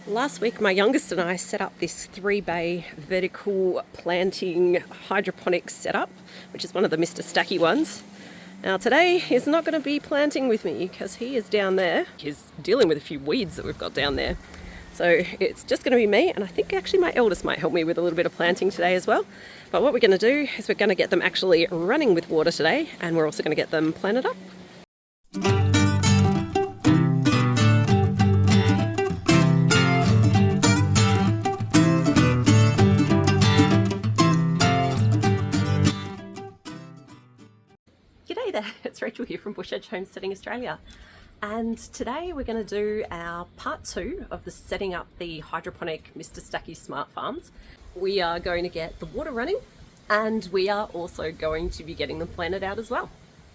Last week my youngest and I set up this 3-bay vertical planting hydroponic setup, which is one of the Mr Stacky ones. Now today he's not going to be planting with me because he is down there. He's dealing with a few weeds that we've got down there. So it's just going to be me, and I think actually my eldest might help me with a little bit of planting today as well. But what we're going to do is we're going to get them actually running with water today, and we're also going to get them planted up. G'day there, it's Rachel here from Bush Edge Homesteading Australia. And today we're going to do our part 2 of the setting up the hydroponic Mr Stacky Smartfarms. We are going to get the water running, and we are also going to be getting them planted out as well.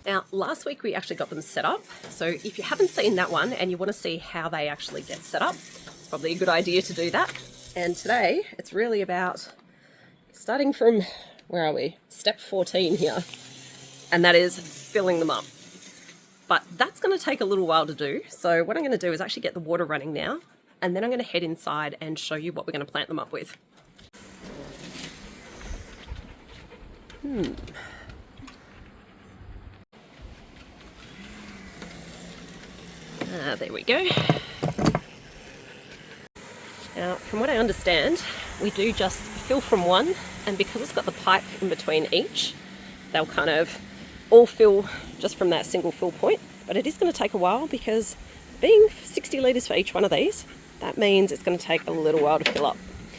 Now last week we actually got them set up, so if you haven't seen that one and you want to see how they actually get set up, it's probably a good idea to do that. And today it's really about starting from, where are we? Step 14 here. And that is filling them up. But that's going to take a little while to do. So what I'm going to do is actually get the water running now, and then I'm going to head inside and show you what we're going to plant them up with. There we go. Now, from what I understand, we do just fill from one, and because it's got the pipe in between each, they'll kind of all fill just from that single fill point. But it is going to take a while, because being 60 litres for each one of these, that means it's going to take a little while to fill up.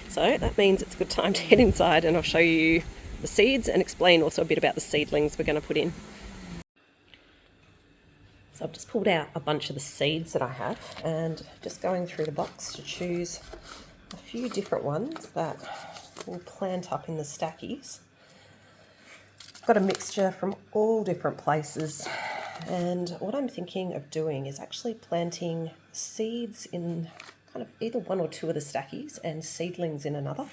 So that means it's a good time to head inside, and I'll show you the seeds and explain also a bit about the seedlings we're going to put in. So I've just pulled out a bunch of the seeds that I have, and just going through the box to choose a few different ones that will plant up in the stackies. Got a mixture from all different places, and what I'm thinking of doing is actually planting seeds in kind of either one or two of the stackies and seedlings in another,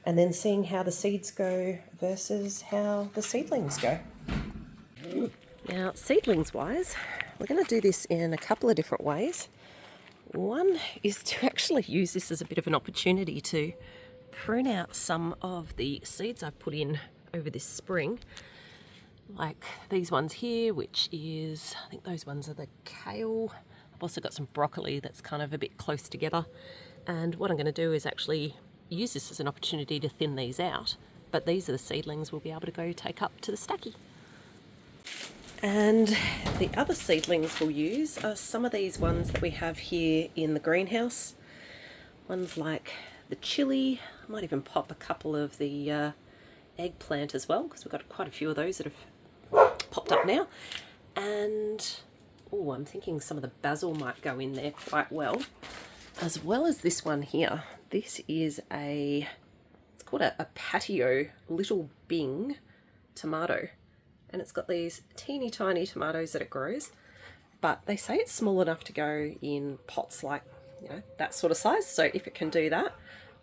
and then seeing how the seeds go versus how the seedlings go. Now seedlings wise, we're going to do this in a couple of different ways. One is to actually use this as a bit of an opportunity to prune out some of the seeds I've put in over this spring, like these ones here, which is, I think those ones are the kale. I've also got some broccoli that's kind of a bit close together, and what I'm going to do is actually use this as an opportunity to thin these out, but these are the seedlings we'll be able to go take up to the stacky. And the other seedlings we'll use are some of these ones that we have here in the greenhouse. Ones like the chili. I might even pop a couple of the eggplant as well, because we've got quite a few of those that have popped up now. And I'm thinking some of the basil might go in there quite well as this one here. This is it's called a patio little Bing tomato, and it's got these teeny tiny tomatoes that it grows, but they say it's small enough to go in pots like, you know, that sort of size. So if it can do that,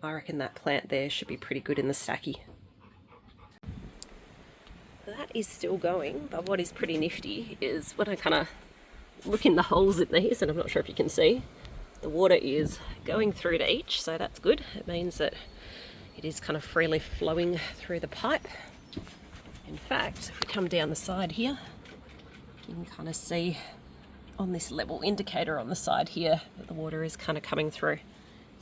I reckon that plant there should be pretty good in the stacky. That is still going, but what is pretty nifty is when I kind of look in the holes in these, and I'm not sure if you can see, the water is going through to each, so that's good. It means that it is kind of freely flowing through the pipe. In fact, if we come down the side here, you can kind of see on this level indicator on the side here that the water is kind of coming through.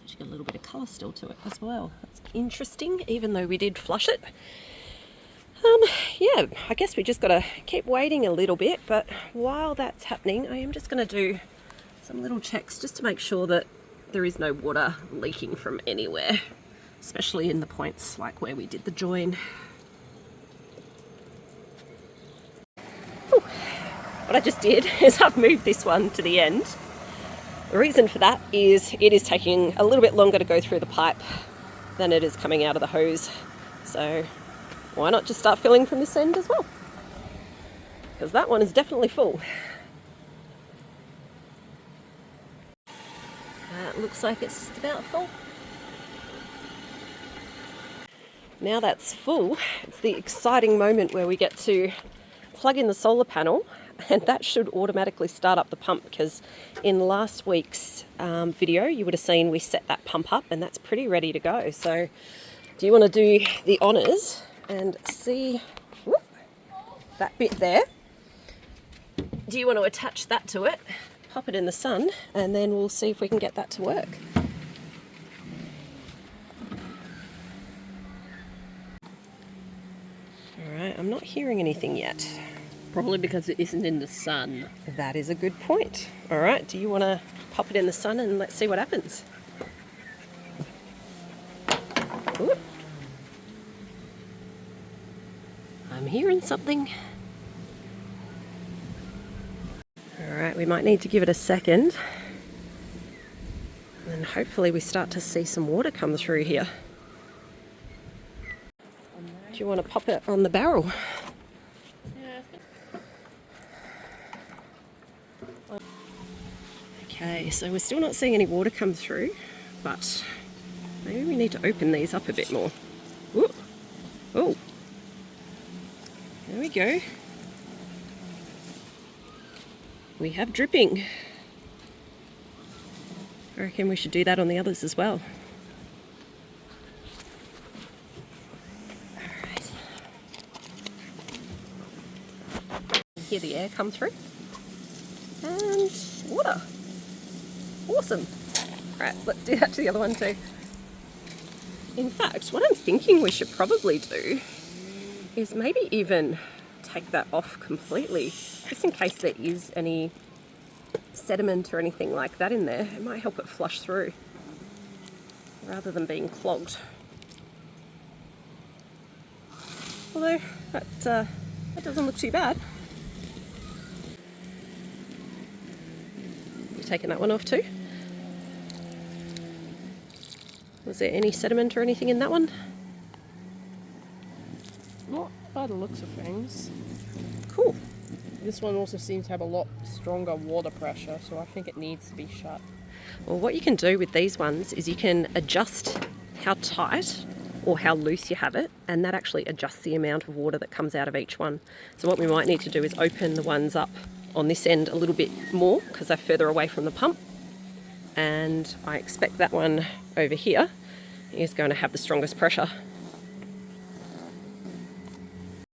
It's actually got a little bit of colour still to it as well. That's interesting, even though we did flush it. Yeah, I guess we just got to keep waiting a little bit, but while that's happening, I am just going to do some little checks just to make sure that there is no water leaking from anywhere, especially in the points like where we did the join. What I just did is I've moved this one to the end. The reason for that is it is taking a little bit longer to go through the pipe than it is coming out of the hose. So why not just start filling from this end as well? Because that one is definitely full. That looks like it's just about full. Now that's full, it's the exciting moment where we get to plug in the solar panel and that should automatically start up the pump, because in last week's video you would have seen we set that pump up and that's pretty ready to go. So do you want to do the honours and see that bit there? Do you want to attach that to it, pop it in the sun, and then we'll see if we can get that to work. Alright, I'm not hearing anything yet. Probably because it isn't in the sun. That is a good point. Alright, do you want to pop it in the sun and let's see what happens? Ooh. I'm hearing something. Alright, we might need to give it a second. And hopefully we start to see some water come through here. Do you want to pop it on the barrel? Yeah. Okay, so we're still not seeing any water come through, but maybe we need to open these up a bit more. Ooh. Oh, there we go. We have dripping. I reckon we should do that on the others as well. Alright. Hear the air come through. And water. Awesome. Alright, let's do that to the other one too. In fact, what I'm thinking we should probably do is maybe even take that off completely, just in case there is any sediment or anything like that in there. It might help it flush through rather than being clogged. Although that doesn't look too bad. You taking that one off too? Was there any sediment or anything in that one? Not by the looks of things. Cool. This one also seems to have a lot stronger water pressure, so I think it needs to be shut. Well, what you can do with these ones is you can adjust how tight or how loose you have it, and that actually adjusts the amount of water that comes out of each one. So what we might need to do is open the ones up on this end a little bit more because they're further away from the pump, and I expect that one over here is going to have the strongest pressure.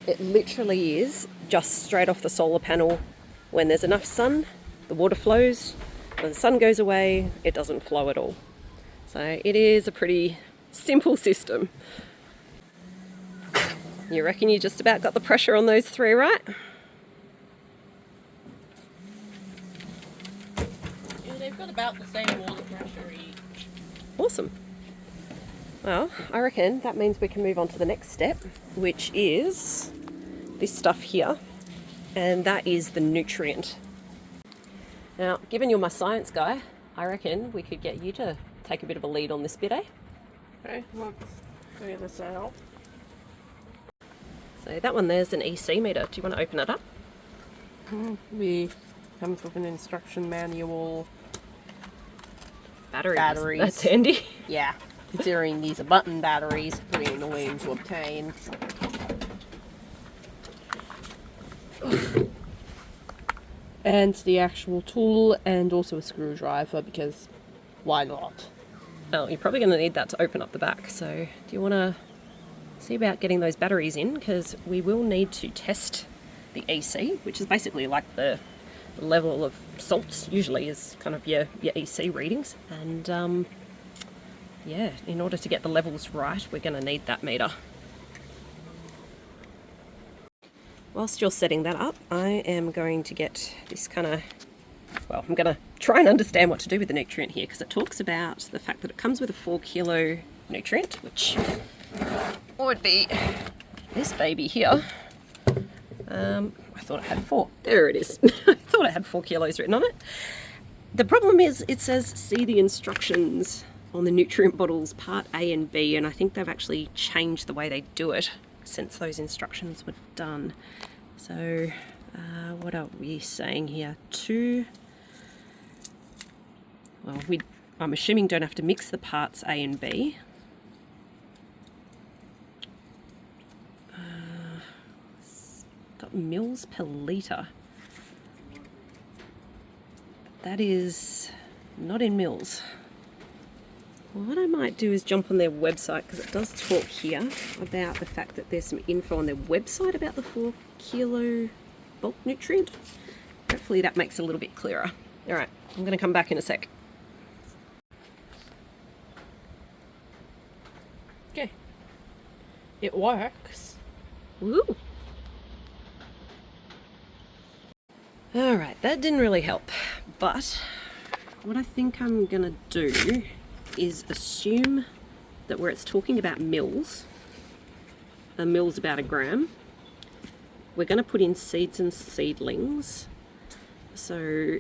It literally is just straight off the solar panel. When there's enough sun, the water flows. When the sun goes away, it doesn't flow at all. So it is a pretty simple system. You reckon you just about got the pressure on those three, right? Yeah, they've got about the same water pressure each. Awesome. Well, I reckon that means we can move on to the next step, which is this stuff here, and that is the nutrient. Now, given you're my science guy, I reckon we could get you to take a bit of a lead on this bit, eh? Okay, let's figure this out. So that one there's an EC meter. Do you want to open it up? We comes with an instruction manual. Batteries. That's handy. Yeah, considering these are button batteries, pretty annoying to obtain. And the actual tool, and also a screwdriver, because why not? Oh, you're probably going to need that to open up the back. So do you want to see about getting those batteries in? Because we will need to test the EC, which is basically like the level of salts, usually is kind of your EC readings. And yeah, in order to get the levels right, we're going to need that meter. Whilst you're setting that up, I am going to get this kind of, well, I'm going to try and understand what to do with the nutrient here, because it talks about the fact that it comes with a 4 kilo nutrient, which would be this baby here. I thought it had 4. There it is. I thought it had 4 kilos written on it. The problem is it says see the instructions on the nutrient bottles part A and B, and I think they've actually changed the way they do it since those instructions were done. So what are we saying here? 2, well, I'm assuming don't have to mix the parts A and B. Got mils per litre. that is not in mils. What I might do is jump on their website, because it does talk here about the fact that there's some info on their website about the 4 kilo bulk nutrient. Hopefully that makes it a little bit clearer. All right, I'm going to come back in a sec. Okay. It works. Woo! All right, that didn't really help, but what I think I'm going to do is assume that where it's talking about mils, a mil's about a gram, we're going to put in seeds and seedlings. So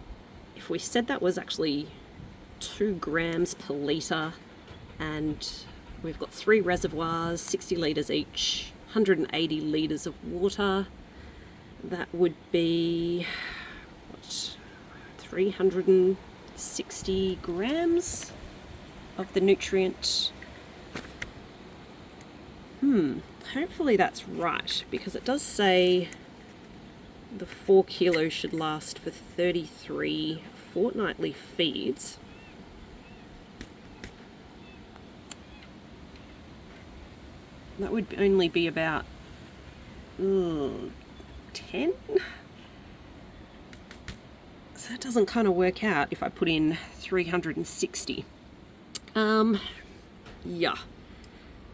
if we said that was actually 2 grams per litre, and we've got 3 reservoirs, 60 litres each, 180 litres of water, that would be, what, 360 grams of the nutrient. Hopefully that's right, because it does say the 4 kilos should last for 33 fortnightly feeds. That would only be about 10. So that doesn't kind of work out if I put in 360. Yeah.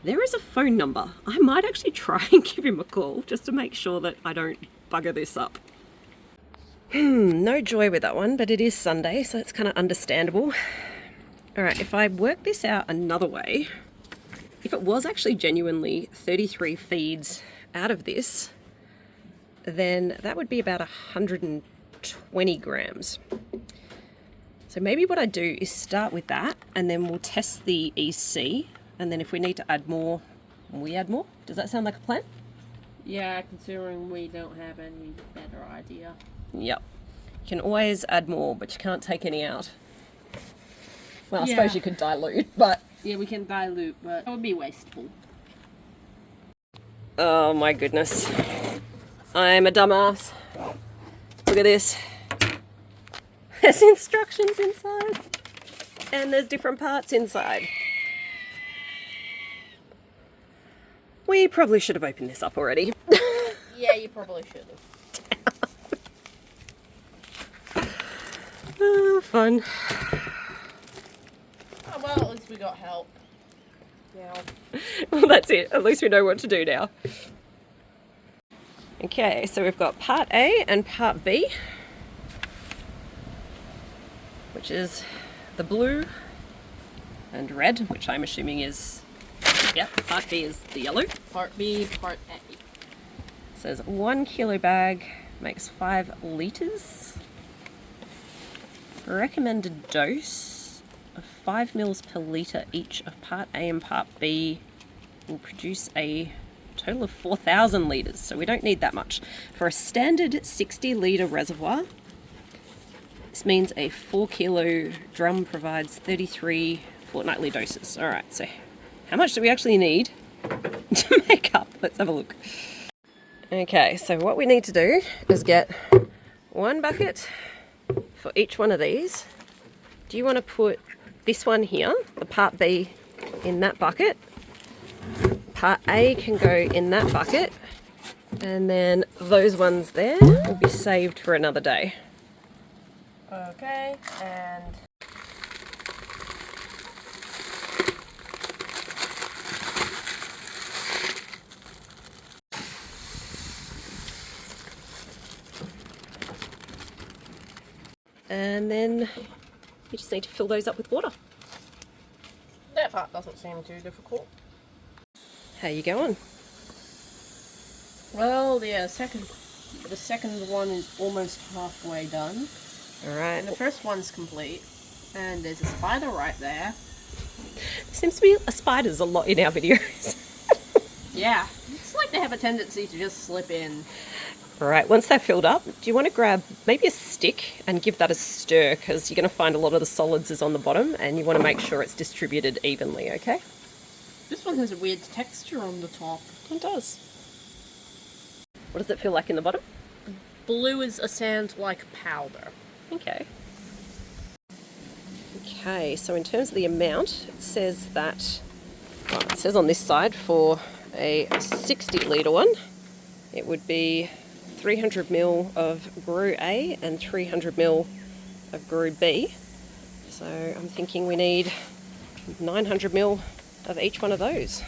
There is a phone number. I might actually try and give him a call just to make sure that I don't bugger this up. No joy with that one, but it is Sunday, so it's kind of understandable. All right, if I work this out another way, if it was actually genuinely 33 feeds out of this, then that would be about 120 grams. So maybe what I do is start with that, and then we'll test the EC, and then if we need to add more, we add more. Does that sound like a plan? Yeah, considering we don't have any better idea. Yep. You can always add more, but you can't take any out. Well, I Yeah. suppose you could dilute, but... Yeah, we can dilute, but that would be wasteful. Oh my goodness. I'm a dumbass. Look at this. There's instructions inside. And there's different parts inside. We probably should have opened this up already. Yeah, you probably should have. Oh, fun. Oh, well, at least we got help. Yeah. Well, that's it. At least we know what to do now. Okay, so we've got part A and part B, which is the blue and red, which I'm assuming is, yep, part B is the yellow. Part B, part A. It says 1 kilo bag makes 5 litres. Recommended dose of 5 mils per litre each of part A and part B will produce a total of 4,000 litres, so we don't need that much. For a standard 60 litre reservoir, this means a 4 kilo drum provides 33 fortnightly doses. All right, so how much do we actually need to make up? Let's have a look. Okay, so what we need to do is get 1 bucket for each one of these. Do you want to put this one here, the part B, in that bucket? Part A can go in that bucket, and then those ones there will be saved for another day. Okay, and... And then you just need to fill those up with water. That part doesn't seem too difficult. How you going? Well, the second one is almost halfway done. All right. And the first one's complete. And there's a spider right there. There seems to be spiders a lot in our videos. Yeah. It's like they have a tendency to just slip in. All right, once they're filled up, do you want to grab maybe a stick and give that a stir, because you're going to find a lot of the solids is on the bottom and you want to make sure it's distributed evenly, okay? This one has a weird texture on the top. It does. What does it feel like in the bottom? Blue is a sand like powder. Okay. Okay, so in terms of the amount, it says that, well, it says on this side for a 60 litre one, it would be 300 ml of Gru A and 300 ml of Gru B. So I'm thinking we need 900 ml of each one of those.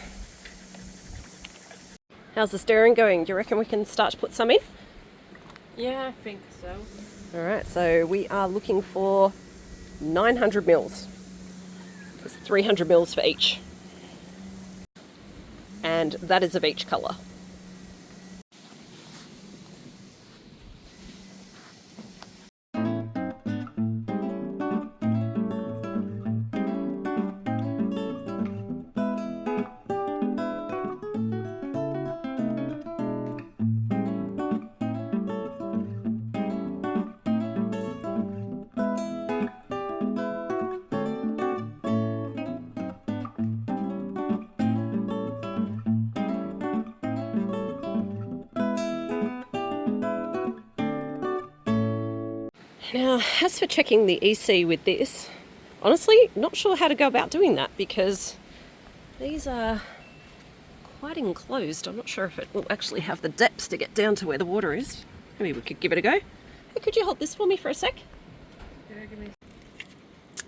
How's the stirring going? Do you reckon we can start to put some in? Yeah, I think so. Alright, so we are looking for 900 mils. There's 300 mils for each. And that is of each colour. Now, as for checking the EC with this, honestly, not sure how to go about doing that because these are quite enclosed. I'm not sure if it will actually have the depths to get down to where the water is. Maybe we could give it a go. Hey, could you hold this for me for a sec? Yeah, give me.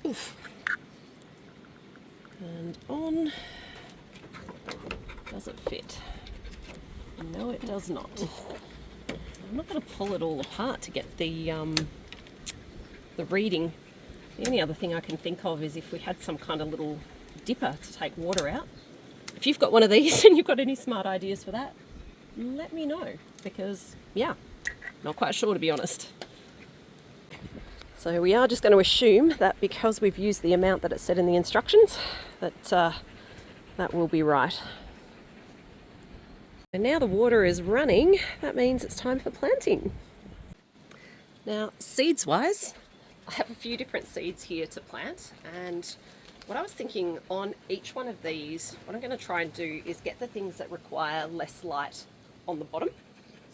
Oof. And on. Does it fit? No, it does not. I'm not going to pull it all apart to get the reading. The only other thing I can think of is if we had some kind of little dipper to take water out. If you've got one of these and you've got any smart ideas for that, let me know, because yeah, not quite sure, to be honest. So we are just going to assume that because we've used the amount that it said in the instructions, that that will be right. And now the water is running, that means it's time for planting. Now, seeds wise, I have a few different seeds here to plant, and what I was thinking on each one of these, what I'm going to try and do is get the things that require less light on the bottom.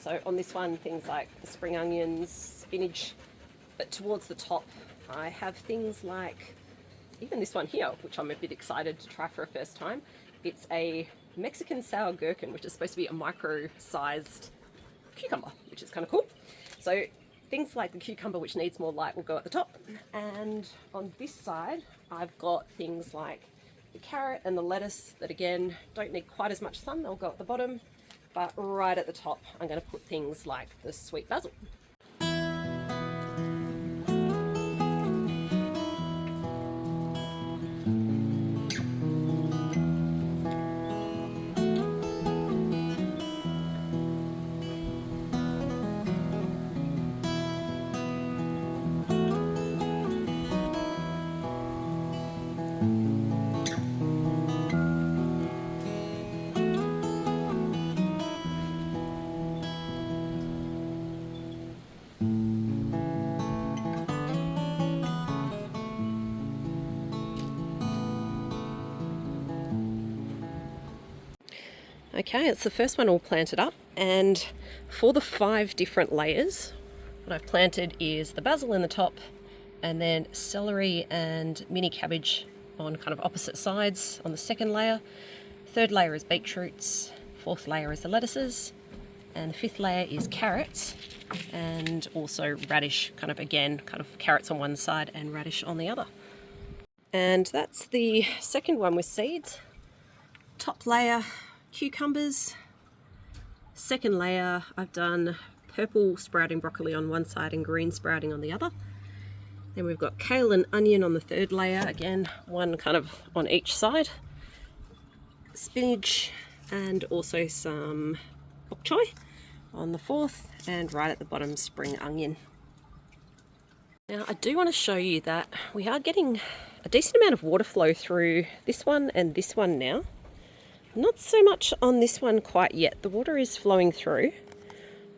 So on this one, things like the spring onions, spinach, but towards the top I have things like even this one here, which I'm a bit excited to try for a first time. It's a Mexican sour gherkin, which is supposed to be a micro-sized cucumber, which is kind of cool. So things like the cucumber, which needs more light, will go at the top. And on this side, I've got things like the carrot and the lettuce that, again, don't need quite as much sun. They'll go at the bottom. But right at the top, I'm going to put things like the sweet basil. Okay, it's the first one all planted up, and for the 5 different layers, what I've planted is the basil in the top, and then celery and mini cabbage on kind of opposite sides on the second layer. Third layer is beetroots, fourth layer is the lettuces, and the fifth layer is carrots, and also radish, kind of again, kind of carrots on one side and radish on the other. And that's the second one with seeds. Top layer, cucumbers. Second layer, I've done purple sprouting broccoli on one side and green sprouting on the other. Then we've got kale and onion on the third layer, again, one kind of on each side. Spinach and also some bok choy on the fourth, and right at the bottom, spring onion. Now, I do want to show you that we are getting a decent amount of water flow through this one and this one now. Not so much on this one quite yet. The water is flowing through.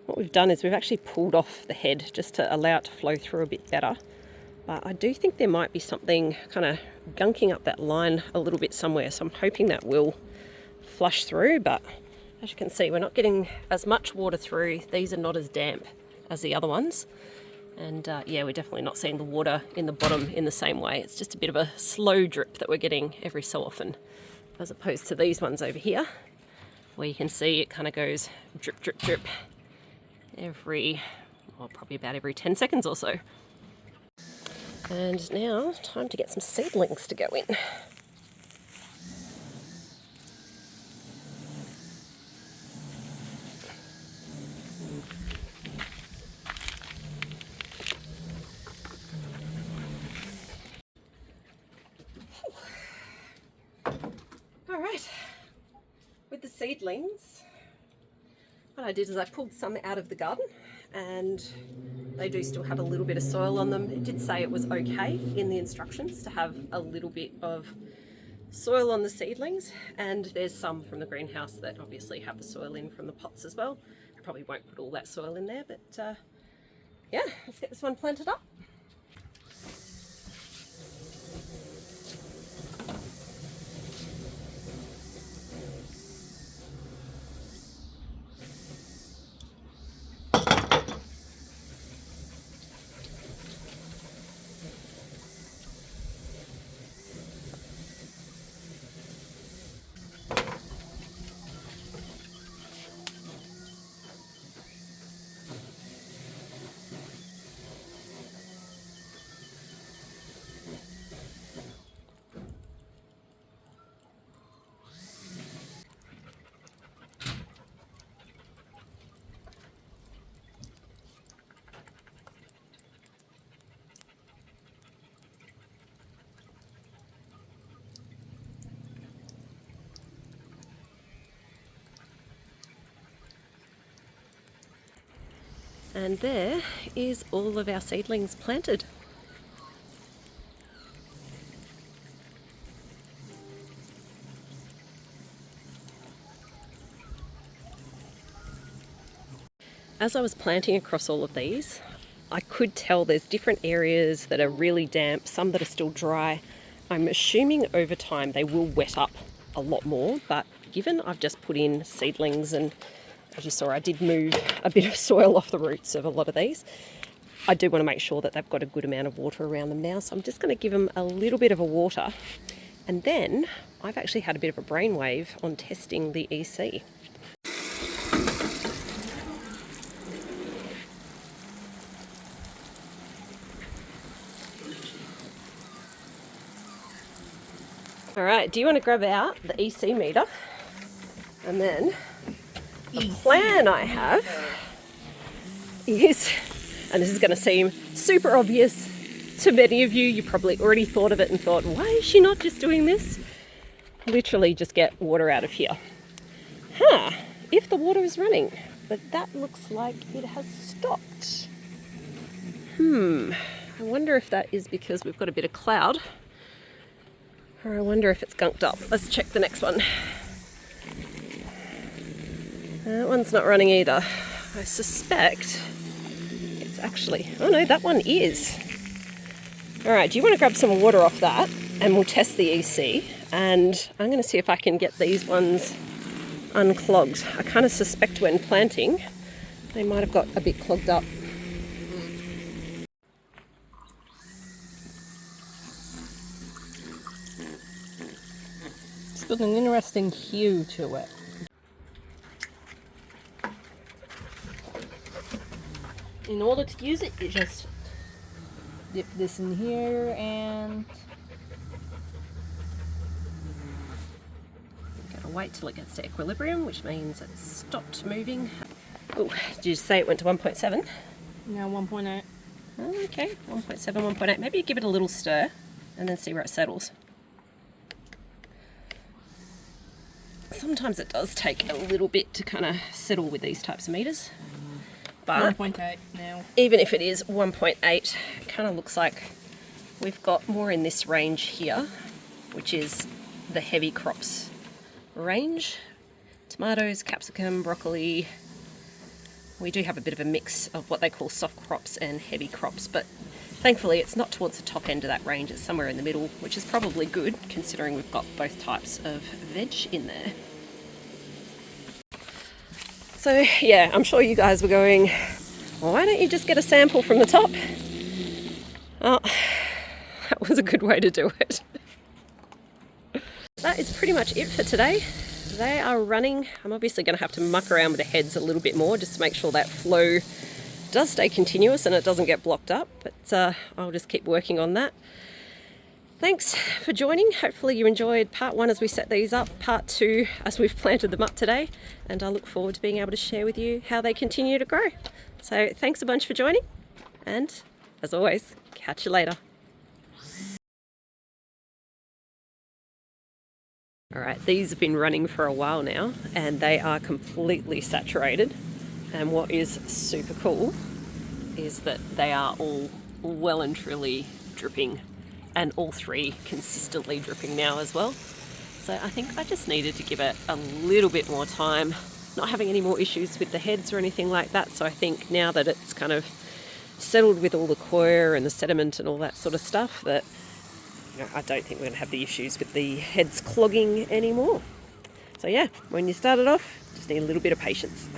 What we've done is we've actually pulled off the head just to allow it to flow through a bit better. But I do think there might be something kind of gunking up that line a little bit somewhere. So I'm hoping that will flush through. But as you can see, we're not getting as much water through. These are not as damp as the other ones. And yeah, we're definitely not seeing the water in the bottom in the same way. It's just a bit of a slow drip that we're getting every so often, as opposed to these ones over here, where you can see it kind of goes drip, drip, drip every, well, probably about every 10 seconds or so. And now, time to get some seedlings to go in. Alright, with the seedlings, what I did is I pulled some out of the garden, and they do still have a little bit of soil on them. It did say it was okay in the instructions to have a little bit of soil on the seedlings, and there's some from the greenhouse that obviously have the soil in from the pots as well. I probably won't put all that soil in there, but yeah, let's get this one planted up. And there is all of our seedlings planted. As I was planting across all of these, I could tell there's different areas that are really damp, some that are still dry. I'm assuming over time they will wet up a lot more, but given I've just put in seedlings, and as you saw, I did move a bit of soil off the roots of a lot of these, I do want to make sure that they've got a good amount of water around them now. So I'm just going to give them a little bit of a water. And then I've actually had a bit of a brainwave on testing the EC. All right, do you want to grab out the EC meter? And then the plan I have is, and this is going to seem super obvious to many of you, you probably already thought of it and thought, why is she not just doing this? Literally just get water out of here. If the water is running, but that looks like it has stopped. I wonder if that is because we've got a bit of cloud, or I wonder if it's gunked up. Let's check the next one. That one's not running either. I suspect it's actually, oh no, that one is. All right, do you want to grab some water off that and we'll test the EC, and I'm going to see if I can get these ones unclogged. I kind of suspect when planting they might have got a bit clogged up. It's got an interesting hue to it. In order to use it, you just dip this in here and Gotta wait till it gets to equilibrium, which means it's stopped moving. Oh, did you say it went to 1.7? now 1.8. Oh, okay, 1.7, 1.8. Maybe you give it a little stir and then see where it settles. Sometimes it does take a little bit to kind of settle with these types of meters. But 1.8 now. even if it is 1.8, it kind of looks like we've got more in this range here, which is the heavy crops range. Tomatoes, capsicum, broccoli. We do have a bit of a mix of what they call soft crops and heavy crops, but thankfully it's not towards the top end of that range. It's somewhere in the middle, which is probably good considering we've got both types of veg in there. So yeah, I'm sure you guys were going, Why don't you just get a sample from the top? Oh, that was a good way to do it. That is pretty much it for today. They are running. I'm obviously going to have to muck around with the heads a little bit more just to make sure that flow does stay continuous and it doesn't get blocked up, but I'll just keep working on that. Thanks for joining. Hopefully you enjoyed part 1 as we set these up, part 2 as we've planted them up today, and I look forward to being able to share with you how they continue to grow. So thanks a bunch for joining, and as always, catch you later. All right, these have been running for a while now and they are completely saturated. And what is super cool is that they are all well and truly dripping, and all 3 consistently dripping now as well. So I think I just needed to give it a little bit more time, not having any more issues with the heads or anything like that. So I think now that it's kind of settled with all the coir and the sediment and all that sort of stuff, that I don't think we're going to have the issues with the heads clogging anymore. So yeah, when you start it off, just need a little bit of patience.